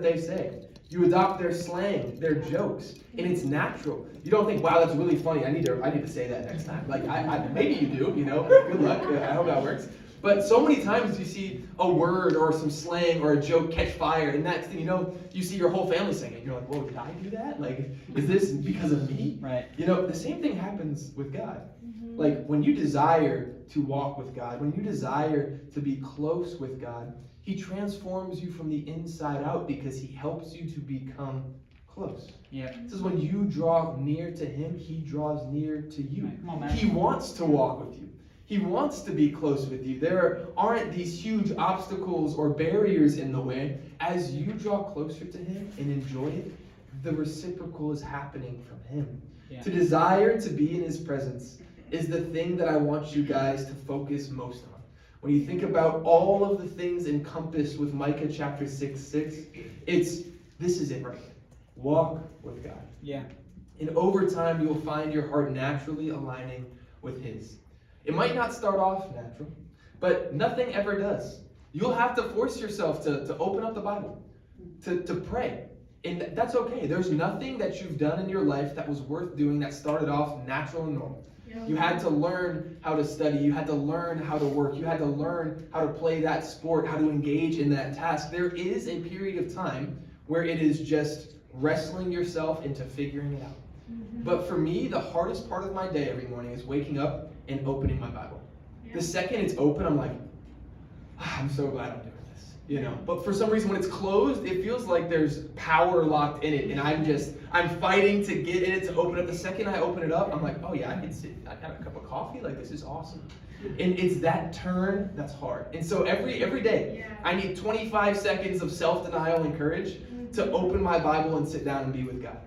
they say. You adopt their slang, their jokes, and it's natural. You don't think, wow, that's really funny. I need to say that next time. Like, maybe you do, good luck. I hope that works. But so many times you see a word or some slang or a joke catch fire, and next thing you know, you see your whole family saying it. You're like, whoa, did I do that? Like, is this because of me? Right. The same thing happens with God. Like, when you desire to walk with God, when you desire to be close with God, He transforms you from the inside out because He helps you to become close. Yeah. It says when you draw near to Him, He draws near to you. Right. Come on, man. He wants to walk with you. He wants to be close with you. There aren't these huge obstacles or barriers in the way. As you draw closer to Him and enjoy it, the reciprocal is happening from Him. Yeah. To desire to be in His presence is the thing that I want you guys to focus most on. When you think about all of the things encompassed with Micah chapter 6:6, this is it right here. Walk with God. Yeah. And over time, you will find your heart naturally aligning with His. It might not start off natural, but nothing ever does. You'll have to force yourself to open up the Bible, to pray. And that's okay. There's nothing that you've done in your life that was worth doing that started off natural and normal. You had to learn how to study. You had to learn how to work. You had to learn how to play that sport, how to engage in that task. There is a period of time where it is just wrestling yourself into figuring it out. But for me, the hardest part of my day every morning is waking up and opening my Bible. The second it's open, I'm like, I'm so glad I'm doing this, But for some reason, when it's closed, it feels like there's power locked in it, and I'm fighting to get in it to open up. The second I open it up, I'm like, oh yeah, I can sit. I got a cup of coffee. Like, this is awesome. And it's that turn that's hard. And so every day, I need 25 seconds of self-denial and courage to open my Bible and sit down and be with God.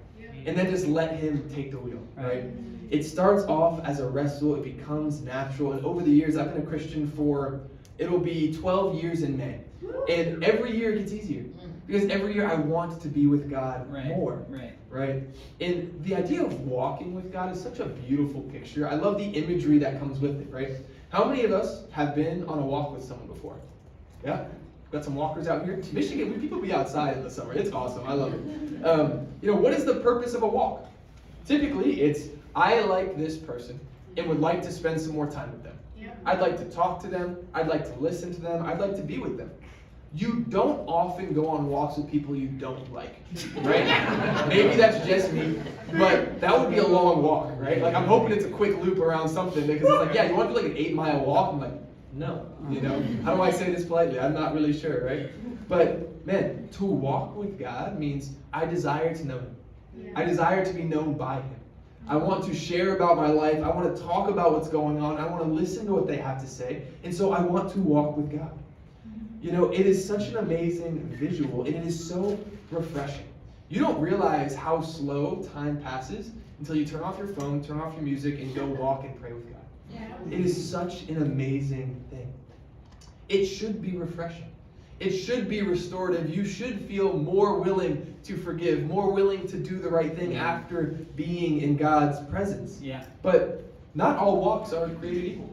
And then just let Him take the wheel, right? It starts off as a wrestle. It becomes natural. And over the years, I've been a Christian it'll be 12 years in May. And every year it gets easier. Because every year I want to be with God more. Right? And the idea of walking with God is such a beautiful picture. I love the imagery that comes with it, right? How many of us have been on a walk with someone before? Yeah? Got some walkers out here. Michigan, people be outside in the summer. It's awesome. I love it. What is the purpose of a walk? Typically, it's, I like this person and would like to spend some more time with them. I'd like to talk to them. I'd like to listen to them. I'd like to be with them. You don't often go on walks with people you don't like, right? Maybe that's just me, but that would be a long walk, right? Like, I'm hoping it's a quick loop around something, because it's like, yeah, you want to do like an 8-mile walk? I'm like, no, How do I say this politely? I'm not really sure, right? But, man, to walk with God means I desire to know Him. I desire to be known by Him. I want to share about my life. I want to talk about what's going on. I want to listen to what they have to say. And so I want to walk with God. It is such an amazing visual, and it is so refreshing. You don't realize how slow time passes until you turn off your phone, turn off your music, and go walk and pray with God. It is such an amazing thing. It should be refreshing. It should be restorative. You should feel more willing to forgive, more willing to do the right thing after being in God's presence. But not all walks are created equal.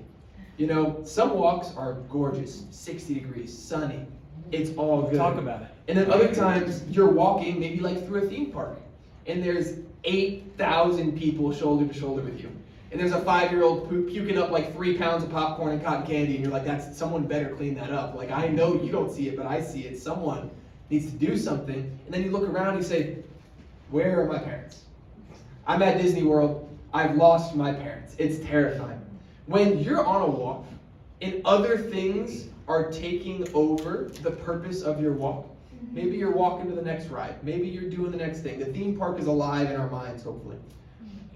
Some walks are gorgeous, 60 degrees, sunny. It's all good. Talk about it. And then other times you're walking, maybe like through a theme park, and there's 8,000 people shoulder to shoulder with you. And there's a 5-year-old puking up like 3 pounds of popcorn and cotton candy, and you're like, someone better clean that up. Like, I know you don't see it, but I see it. Someone needs to do something. And then you look around and you say, where are my parents? I'm at Disney World. I've lost my parents. It's terrifying. When you're on a walk and other things are taking over the purpose of your walk, maybe you're walking to the next ride. Maybe you're doing the next thing. The theme park is alive in our minds, hopefully.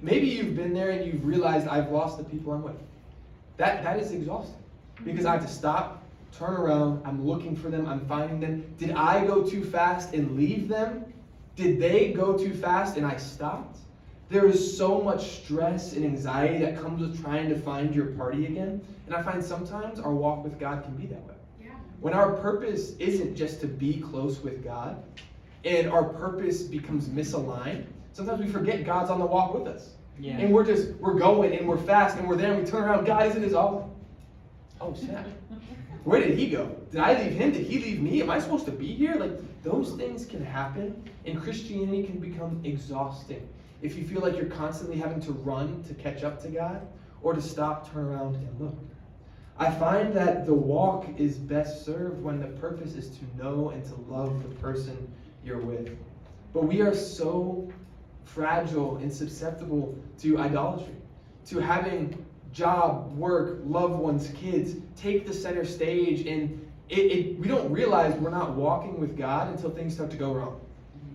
Maybe you've been there and you've realized I've lost the people I'm with. That is exhausting, because I have to stop, turn around, I'm looking for them, I'm finding them. Did I go too fast and leave them? Did they go too fast and I stopped? There is so much stress and anxiety that comes with trying to find your party again. And I find sometimes our walk with God can be that way. When our purpose isn't just to be close with God, and our purpose becomes misaligned, sometimes we forget God's on the walk with us. And we're going and we're fast and we're there and we turn around, God isn't as all. oh snap, where did he go? Did I leave him? Did he leave me? Am I supposed to be here? Like, those things can happen, and Christianity can become exhausting if you feel like you're constantly having to run to catch up to God, or to stop, turn around, and look. I find that the walk is best served when the purpose is to know and to love the person you're with. But we are so fragile and susceptible to idolatry, to having job, work, loved ones, kids take the center stage, and we don't realize we're not walking with God until things start to go wrong.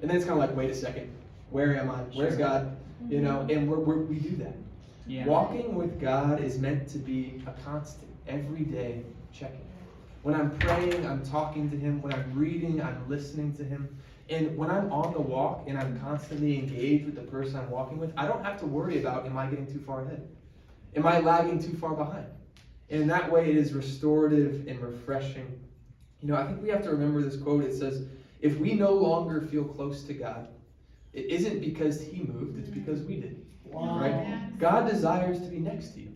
And then it's kind of like, wait a second, where am I? Where's God? You know, and we do that. Yeah. Walking with God is meant to be a constant, everyday checking. When I'm praying, I'm talking to Him. When I'm reading, I'm listening to Him. And when I'm on the walk and I'm constantly engaged with the person I'm walking with, I don't have to worry about, am I getting too far ahead? Am I lagging too far behind? And in that way, it is restorative and refreshing. You know, I think we have to remember this quote. It says, if we no longer feel close to God, it isn't because He moved, it's because we did. Wow. Right? God desires to be next to you,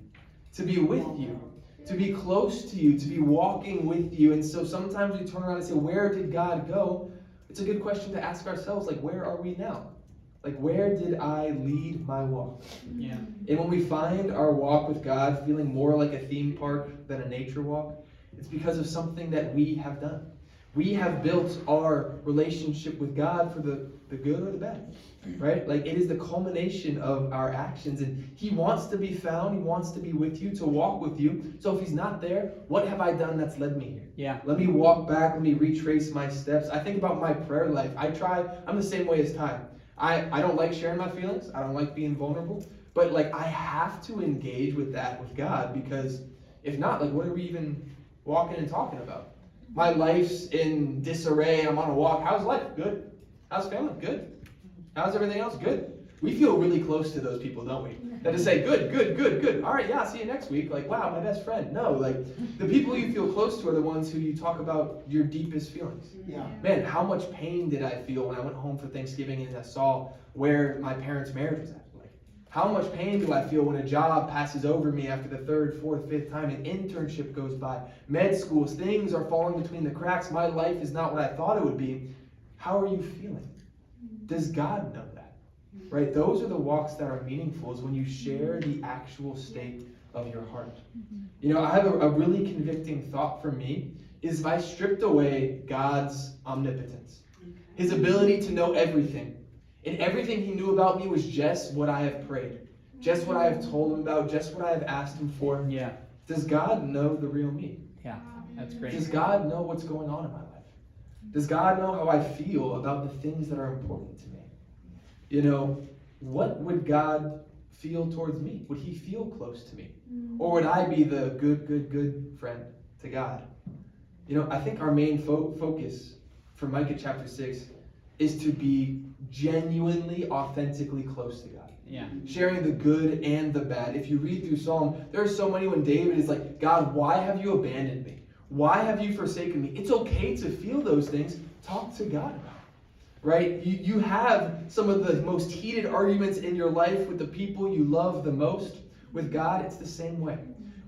to be with you, to be close to you, to be walking with you. And so sometimes we turn around and say, where did God go? It's a good question to ask ourselves, like, where are we now? Like, where did I lead my walk? Yeah. And when we find our walk with God feeling more like a theme park than a nature walk, it's because of something that we have done. We have built our relationship with God for the good or the bad, right? Like, it is the culmination of our actions, and He wants to be found. He wants to be with you, to walk with you. So if He's not there, what have I done that's led me here? Yeah. Let me walk back. Let me retrace my steps. I think about my prayer life. I'm the same way as Ty. I don't like sharing my feelings. I don't like being vulnerable. But, like, I have to engage with that with God, because if not, like, what are we even walking and talking about? My life's in disarray. I'm on a walk. How's life? Good. How's family? Good. How's everything else? Good. We feel really close to those people, don't we? That just say, good, good, good, good. All right, yeah, see you next week. Like, wow, my best friend. No, like, the people you feel close to are the ones who you talk about your deepest feelings. Yeah. Man, how much pain did I feel when I went home for Thanksgiving and I saw where my parents' marriage was at? Like, how much pain do I feel when a job passes over me after the third, fourth, fifth time, an internship goes by, med schools, things are falling between the cracks, my life is not what I thought it would be. How are you feeling? Does God know that? Right? Those are the walks that are meaningful, is when you share the actual state of your heart. You know, I have a really convicting thought for me, is if I stripped away God's omnipotence, His ability to know everything, and everything He knew about me was just what I have prayed, just what I have told Him about, just what I have asked Him for. Yeah. Does God know the real me? Yeah, that's great. Does God know what's going on in my life? Does God know how I feel about the things that are important to me? You know, what would God feel towards me? Would He feel close to me? Or would I be the good friend to God? You know, I think our main focus for Micah chapter 6 is to be genuinely, authentically close to God. Yeah. Sharing the good and the bad. If you read through Psalm, there are so many when David is like, God, why have you abandoned me? Why have you forsaken me? It's okay to feel those things. Talk to God about it. Right? You have some of the most heated arguments in your life with the people you love the most. With God, it's the same way.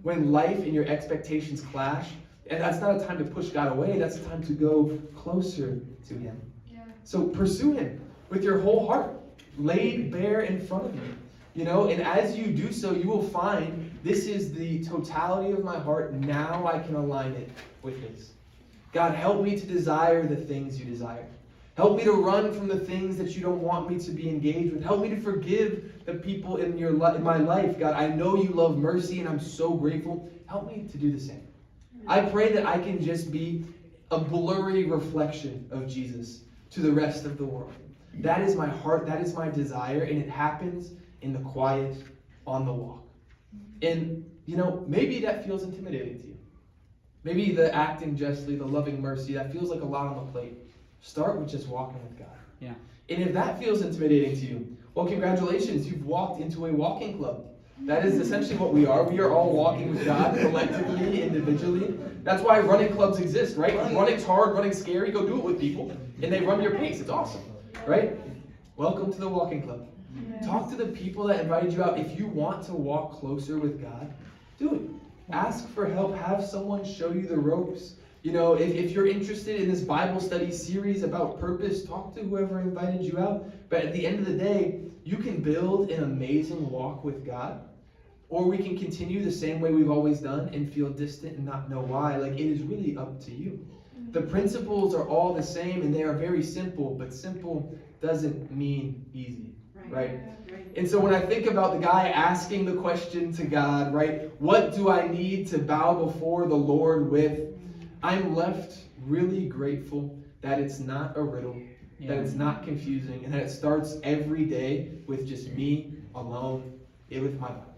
When life and your expectations clash, and that's not a time to push God away, that's a time to go closer to Him. Yeah. So pursue Him with your whole heart, laid bare in front of you. You know, and as you do so, you will find this is the totality of my heart. Now I can align it with His. God, help me to desire the things you desire. Help me to run from the things that you don't want me to be engaged with. Help me to forgive the people in my life. God, I know you love mercy, and I'm so grateful. Help me to do the same. I pray that I can just be a blurry reflection of Jesus to the rest of the world. That is my heart. That is my desire, and it happens in the quiet, on the walk. And, you know, maybe that feels intimidating to you. Maybe the acting justly, the loving mercy, that feels like a lot on the plate. Start with just walking with God. Yeah. And if that feels intimidating to you, well, congratulations, you've walked into a walking club. That is essentially what we are. We are all walking with God collectively, individually. That's why running clubs exist, right? Running's hard, running's scary. Go do it with people, and they run your pace. It's awesome, right? Welcome to the walking club. Talk to the people that invited you out. If you want to walk closer with God, do it. Ask for help. Have someone show you the ropes. If you're interested in this Bible study series about purpose, talk to whoever invited you out. But at the end of the day, you can build an amazing walk with God, or we can continue the same way we've always done and feel distant and not know why. It is really up to you. The principles are all the same and they are very simple, but simple doesn't mean easy, right? And so when I think about the guy asking the question to God, right, what do I need to bow before the Lord with? I'm left really grateful that it's not a riddle, that it's not confusing, and that it starts every day with just me alone with my Bible,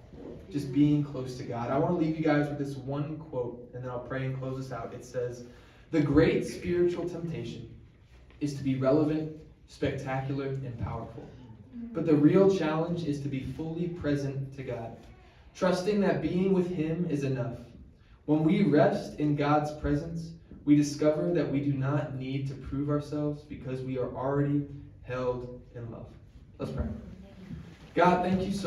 just being close to God. I want to leave you guys with this one quote, and then I'll pray and close this out. It says, "The great spiritual temptation is to be relevant, spectacular, and powerful. But the real challenge is to be fully present to God, trusting that being with Him is enough. When we rest in God's presence, we discover that we do not need to prove ourselves because we are already held in love." Let's pray. God, thank you so